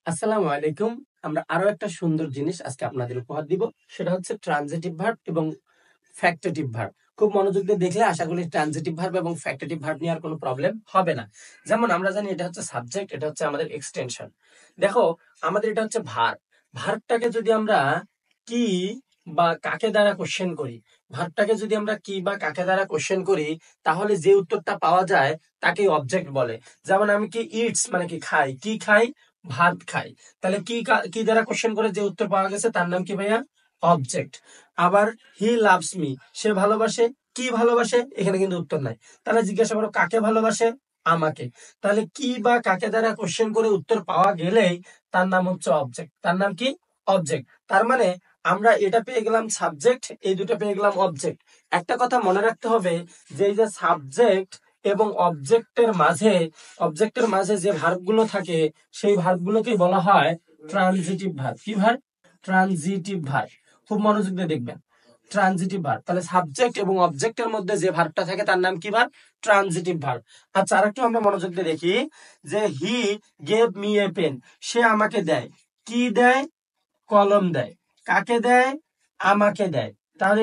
আসসালামু আলাইকুম। আমরা আরো একটা সুন্দর জিনিস আজকে আপনাদের উপহার দিব। সেটা হচ্ছে ট্রানজিটিভ ভার্ব এবং ফ্যাক্টেটিভ ভার্ব। খুব মনোযোগ দিয়ে দেখলে আশা করি ট্রানজিটিভ ভার্ব এবং ফ্যাক্টেটিভ ভার্ব নিয়ে আর কোনো প্রবলেম হবে না। যেমন আমরা জানি এটা হচ্ছে সাবজেক্ট, এটা হচ্ছে আমাদের এক্সটেনশন। দেখো, আমাদের এটা হচ্ছে ভার্ব। ভার্বটাকে যদি আমরা কি বা কাকে দ্বারা কোশ্চেন করি, ভার্বটাকে যদি আমরা কি বা কাকে দ্বারা কোশ্চেন করি, তাহলে যে উত্তরটা পাওয়া যায় তাকে অবজেক্ট বলে। যেমন আমি কি ইটস মানে কি খাই, কি খাই, ভাত খাই। তাহলে কি দ্বারা কোশ্চেন করে যে উত্তর পাওয়া গেছে তার নাম কি ভাইয়া? অবজেক্ট। আবার হি লাভস মি, সে ভালোবাসে, কি ভালোবাসে, এখানে কিন্তু উত্তর নাই। তাহলে জিজ্ঞাসা করো কাকে ভালোবাসে? আমাকে। তাহলে কি বা কাকে দ্বারা কোশ্চেন করে উত্তর পাওয়া গেলেই তার নাম হচ্ছে অবজেক্ট। তার নাম কি? অবজেক্ট। তার মানে আমরা এটা পেয়ে গেলাম সাবজেক্ট, এই দুটো পেয়ে গেলাম অবজেক্ট। একটা কথা মনে রাখতে হবে যে এই যে সাবজেক্ট এবং অবজেক্টের মাঝে যে ভার্বগুলো থাকে সেই ভার্বগুলোকেই বলা হয় ট্রানজিটিভ ভার্ব। কি ভার্ব? Transitive verb. খুব মনোযোগ দিয়ে দেখবেন, ট্রানজিটিভ ভার্ব। তাহলে সাবজেক্ট এবং অবজেক্টের মধ্যে যে ভার্বটা থাকে তার নাম কি ভার্ব? Transitive verb. আচ্ছা, আরেকটু আমরা মনোযোগ দিয়ে দেখি যে he gave me a pen, সে আমাকে দেয়। কি দেয়? কলম দেয়। কাকে দেয়? আমাকে দেয়। তাহলে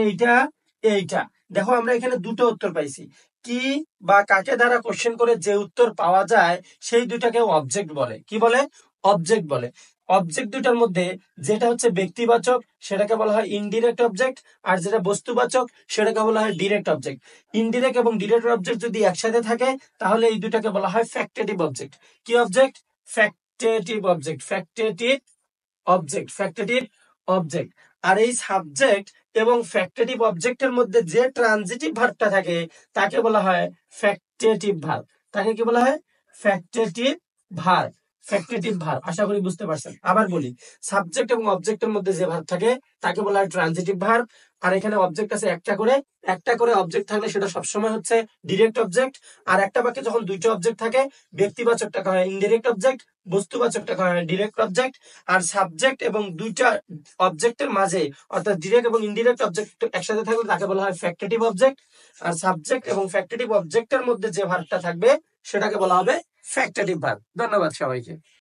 এইটা দেখো, আমরা এখানে দুটো উত্তর পাইছি। কি বা কাকে দ্বারা কোশ্চেন করে যে উত্তর পাওয়া যায় সেই দুটাকে অবজেক্ট বলে। কি বলে? অবজেক্ট বলে। অবজেক্ট দুটার মধ্যে যেটা হচ্ছে ব্যক্তিবাচক সেটাকে বলা হয় ইনডিরেক্ট অবজেক্ট, আর যেটা বস্তুবাচক সেটাকে বলা হয় ডিরেক্ট অবজেক্ট। ইনডিরেক্ট এবং ডিরেক্ট অবজেক্ট যদি একসাথে থাকে তাহলে এই দুটাকে বলা হয় ফ্যাক্টেটিভ অবজেক্ট। কি object? Factitive object. Factitive object. আর এই সাবজেক্ট এবং ফ্যাক্টেটিভ অবজেক্টের মধ্যে যে ট্রানজিটিভ ভার্বটা থাকে তাকে বলা হয় ফ্যাক্টেটিভ ভার্ব। তাকে কি বলা হয়? Factitive verb. Factitive verb. আশা করি বুঝতে পারছেন। আবার বলি, সাবজেক্ট এবং অবজেক্টের মধ্যে যে ভার্ব থাকে তাকে বলা হয় ট্রানজিটিভ ভার্ব। আর এখানে অবজেক্ট আছে একটা করে অবজেক্ট থাকলে সেটা সবসময় হচ্ছে ডিরেক্ট অবজেক্ট। আর একটা বাক্যে যখন দুইটা অবজেক্ট থাকে, ব্যক্তিবাচকটাকে হয় ইনডিরেক্ট অবজেক্ট, বস্তুবাচকটাকে হয় ডিরেক্ট অবজেক্ট। আর সাবজেক্ট এবং দুইটা অবজেক্টের মাঝে, অর্থাৎ ডিরেক্ট এবং ইনডিরেক্ট অবজেক্ট একসাথে থাকলে তাকে বলা হয় ফ্যাক্টেটিভ অবজেক্ট। আর সাবজেক্ট এবং ফ্যাক্টেটিভ অবজেক্টের মধ্যে যে ভার্বটা থাকবে সেটাকে বলা হবে ফ্যাক্টেটিভ ভার্ব। ধন্যবাদ সবাইকে।